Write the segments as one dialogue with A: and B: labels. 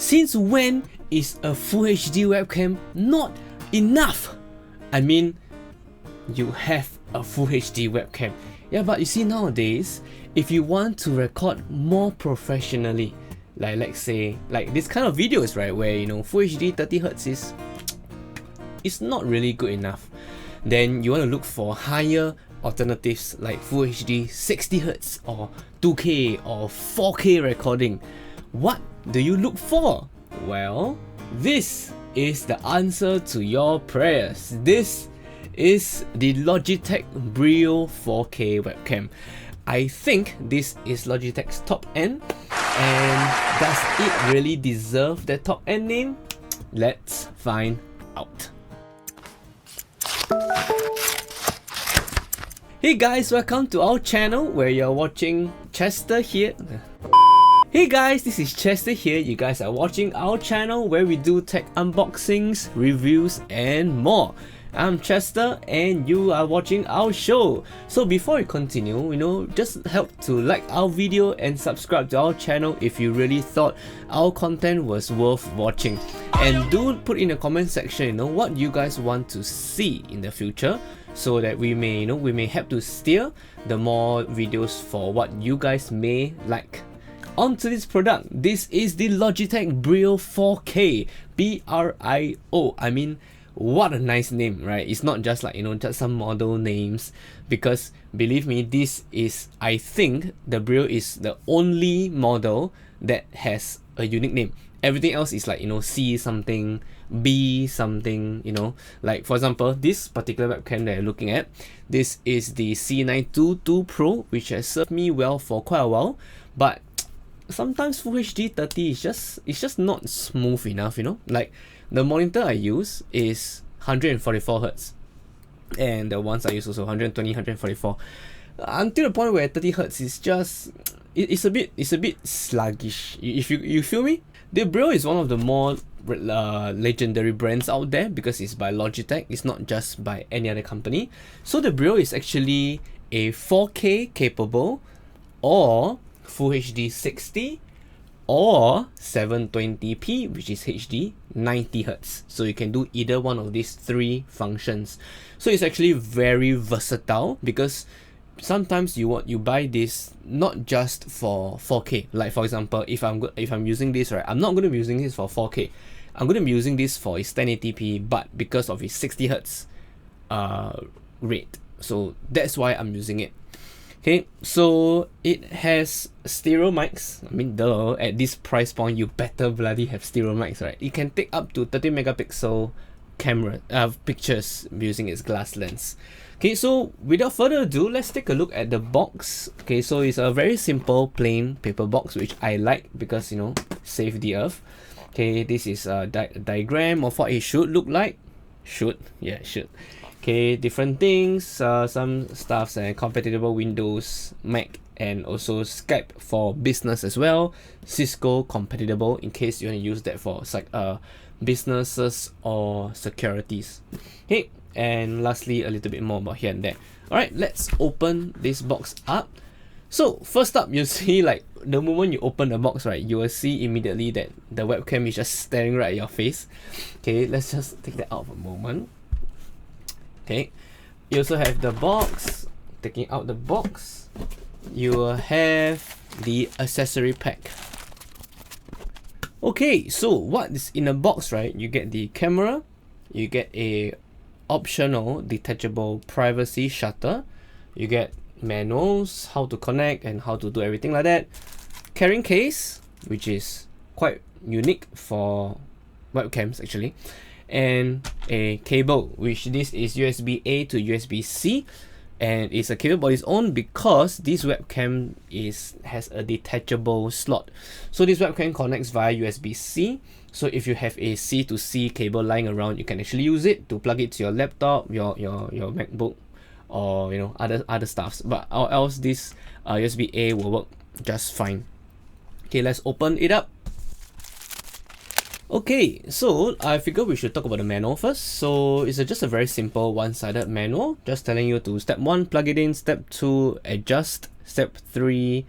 A: Since when is a Full HD webcam not enough? I mean, you have a Full HD webcam. Yeah, but you see nowadays, if you want to record more professionally, like let's say, like this kind of videos, right, where you know Full HD 30Hz is not really good enough, then you want to look for higher alternatives like Full HD 60Hz or 2K or 4K recording. What do you look for? Well, this is the answer to your prayers. This is the Logitech Brio 4K webcam. I think this is Logitech's top end, and does it really deserve the top end name? Let's find out. Hey guys, welcome to our channel where you're watching Chester here. Hey guys, this is Chester here. You guys are watching our channel where we do tech unboxings, reviews and more. I'm Chester and you are watching our show. So before we continue, just help to like our video and subscribe to our channel if you really thought our content was worth watching. And do put in the comment section, what you guys want to see in the future, so that we may, we may help to steer the more videos for what you guys may like. On to this product. This is the Logitech Brio 4K, B-R-I-O. I mean, what a nice name, right? It's not just like, just some model names, because believe me, this is, I think the Brio is the only model that has a unique name. Everything else is like, C something, B something, like for example, this particular webcam that you're looking at, this is the C922 Pro, which has served me well for quite a while, but sometimes Full HD 30 is just not smooth enough, like the monitor I use is 144Hz, and the ones I use also 120, 144, until the point where 30Hz is just, it's a bit sluggish. If you feel me? The Brio is one of the more legendary brands out there because it's by Logitech. It's not just by any other company. So the Brio is actually a 4K capable, or Full HD 60, or 720p, which is HD 90Hz. So you can do either one of these three functions. So it's actually very versatile, because sometimes you buy this not just for 4K. Like for example, if I'm using this, right, I'm not going to be using this for 4K. I'm going to be using this for its 1080p, but because of its 60Hz rate. So that's why I'm using it. Okay, so it has stereo mics. I mean, duh, at this price point, you better bloody have stereo mics, right? It can take up to 30 megapixel camera pictures using its glass lens. Okay, so without further ado, let's take a look at the box. Okay, so it's a very simple plain paper box, which I like because, save the earth. Okay, this is a diagram of what it should look like. Should. Okay, different things, some stuffs and compatible Windows, Mac, and also Skype for business as well. Cisco compatible in case you want to use that for businesses or securities. Okay, and lastly, a little bit more about here and there. Alright, let's open this box up. So first up, you see, like, the moment you open the box, right, you will see immediately that the webcam is just staring right at your face. Okay, let's just take that out for a moment. Okay, you also have the box. Taking out the box, you will have the accessory pack. Okay, so what is in a box, right? You get the camera, you get a optional detachable privacy shutter, you get manuals, how to connect and how to do everything like that, carrying case, which is quite unique for webcams actually, and a cable, which this is USB-A to USB-C, and it's a cable on its own because this webcam has a detachable slot. So this webcam connects via USB-C. So if you have a C to C cable lying around, you can actually use it to plug it to your laptop, your MacBook, or other stuffs. But or else this USB-A will work just fine. Okay, let's open it up. Okay, so I figure we should talk about the manual first. So it's just a very simple one-sided manual, just telling you to step 1, plug it in, step 2, adjust, step 3,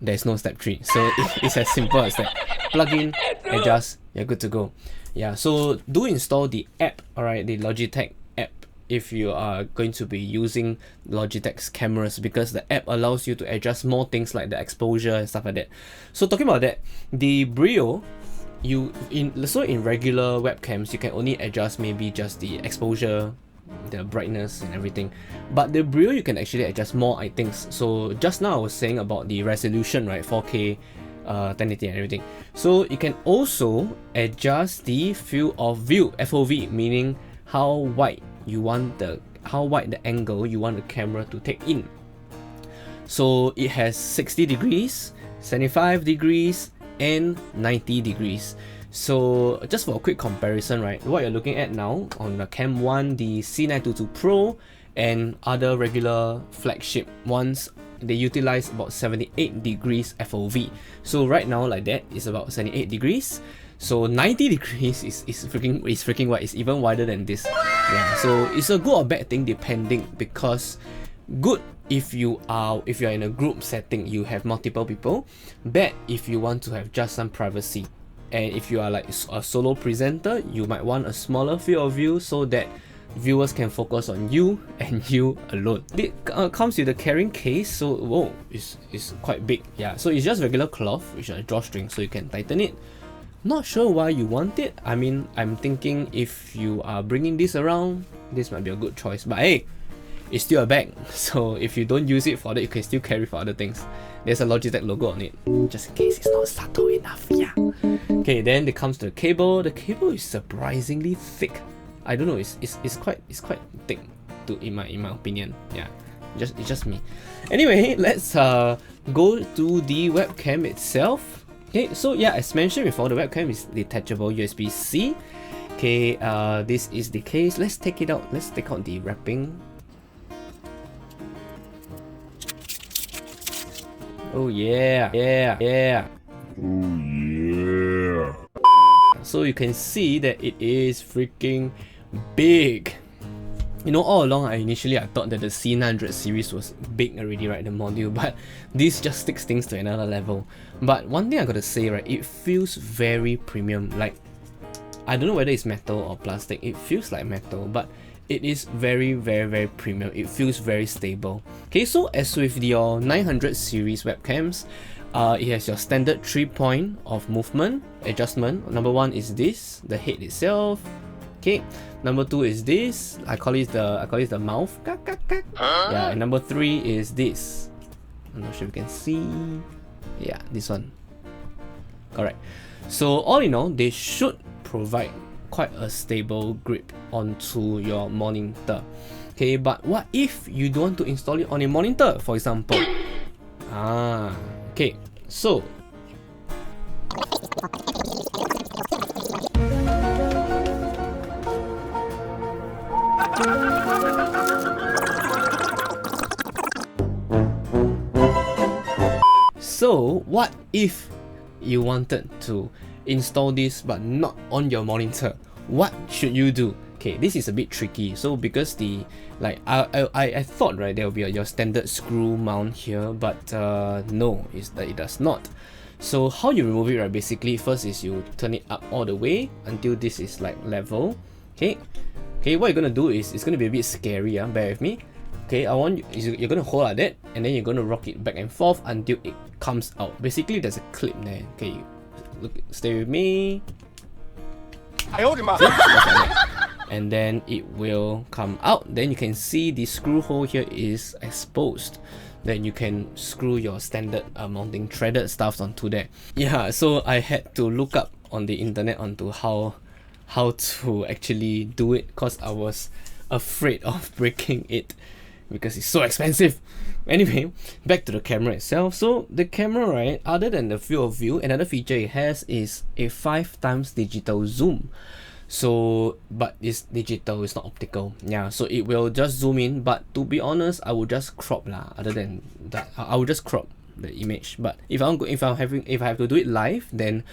A: there's no step 3. So it's as simple as that. Plug in, adjust, you're good to go. Yeah, so do install the app, alright, the Logitech app, if you are going to be using Logitech's cameras, because the app allows you to adjust more things like the exposure and stuff like that. So talking about that, the Brio, in regular webcams, you can only adjust maybe just the exposure, the brightness and everything, but the Brio you can actually adjust more things. So just now I was saying about the resolution, right, 4K, 1080 and everything. So you can also adjust the field of view, FOV, meaning how wide the angle you want the camera to take in. So it has 60 degrees, 75 degrees and 90 degrees. So just for a quick comparison, right, what you're looking at now on the Cam 1, the C922 Pro and other regular flagship ones, they utilize about 78 degrees FOV. So right now, like that, is about 78 degrees. So 90 degrees is freaking wide. It's even wider than this. Yeah, so it's a good or bad thing depending, because good if you're in a group setting, you have multiple people. Bad if you want to have just some privacy. And if you are like a solo presenter, you might want a smaller field of view so that viewers can focus on you and you alone. It comes with a carrying case, so whoa, it's quite big. Yeah, so it's just regular cloth with a drawstring, so you can tighten it. Not sure why you want it. I mean, I'm thinking if you are bringing this around, this might be a good choice. But hey, it's still a bag, so if you don't use it for that, you can still carry for other things. There's a Logitech logo on it, just in case it's not subtle enough. Yeah. Okay, then it comes to the cable. The cable is surprisingly thick. I don't know, it's quite thick in my opinion. Yeah, it's just me. Anyway, let's go to the webcam itself. Okay, so yeah, as mentioned before, the webcam is detachable USB-C. Okay, this is the case. Let's take it out. Let's take out the wrapping. Oh yeah, yeah, yeah. Oh yeah. So you can see that it is freaking big. You know, all along I thought that the C900 series was big already, right, the module, but this just takes things to another level. But one thing I gotta say, right, it feels very premium. Like, I don't know whether it's metal or plastic, it feels like metal, but it is very, very, very premium. It feels very stable. Okay, so as with your 900 series webcams, it has your standard 3-point of movement adjustment. Number 1 is this, the head itself. Okay, number 2 is this. I call it the mouth. Yeah, and number 3 is this. I'm not sure if you can see. Yeah, this one. Correct. So all in all, they should provide quite a stable grip onto your monitor. Okay, but what if you don't want to install it on a monitor, for example? Okay, so what if you wanted to install this but not on your monitor? What should you do? Okay, this is a bit tricky. So because the I thought, right, there will be your standard screw mount here, but no, it does not. So how you remove it, right? Basically, first is you turn it up all the way until this is like level. Okay, what you're gonna do is, it's gonna be a bit scary. Bear with me. Okay, you're gonna hold like that, and then you're gonna rock it back and forth until it comes out. Basically, there's a clip there. Okay, look, stay with me. I hold him up. And then it will come out. Then you can see the screw hole here is exposed. Then you can screw your standard mounting threaded stuff onto there. Yeah, so I had to look up on the internet onto how to actually do it, because I was afraid of breaking it because it's so expensive. Anyway, back to the camera itself. So the camera, right, other than the field of view, another feature it has is a 5x digital zoom. So, but it's digital, it's not optical. Yeah, so it will just zoom in, but to be honest, I would just crop lah. Other than that, I would just crop the image. But if I have to do it live, then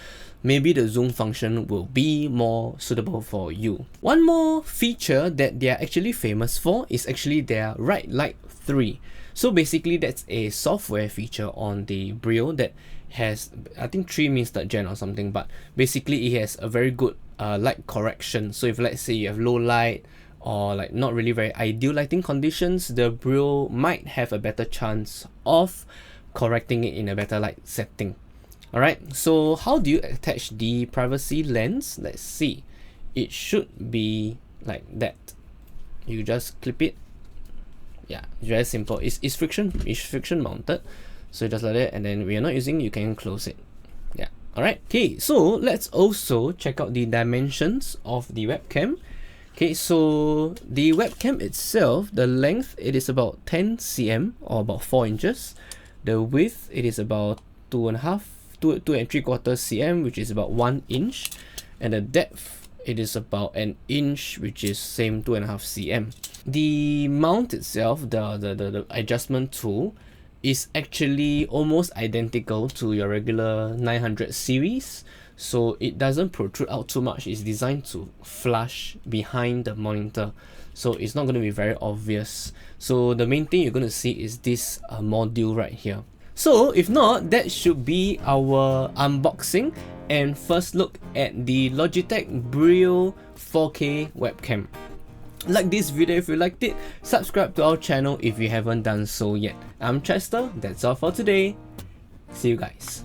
A: maybe the zoom function will be more suitable for you. One more feature that they are actually famous for is actually their Right Light 3. So basically that's a software feature on the Brio that has, I think 3 means third gen or something, but basically it has a very good light correction. So if let's say you have low light or like not really very ideal lighting conditions, the Brio might have a better chance of correcting it in a better light setting. Alright, so how do you attach the privacy lens? Let's see. It should be like that. You just clip it. Yeah, very simple. It's friction mounted. So just like that, and then we are not using, you can close it. Yeah. Alright. Okay, so let's also check out the dimensions of the webcam. Okay, so the webcam itself, the length, it is about 10 cm or about 4 inches. The width, it is about 2.5 cm, which is about 1 inch, and the depth, it is about an inch, which is same 2.5 cm. The mount itself, the adjustment tool, is actually almost identical to your regular 900 series, so it doesn't protrude out too much. It's designed to flush behind the monitor, so it's not going to be very obvious. So the main thing you're going to see is this module right here. So if not, that should be our unboxing and first look at the Logitech Brio 4K webcam. Like this video if you liked it, subscribe to our channel if you haven't done so yet. I'm Chester, that's all for today. See you guys.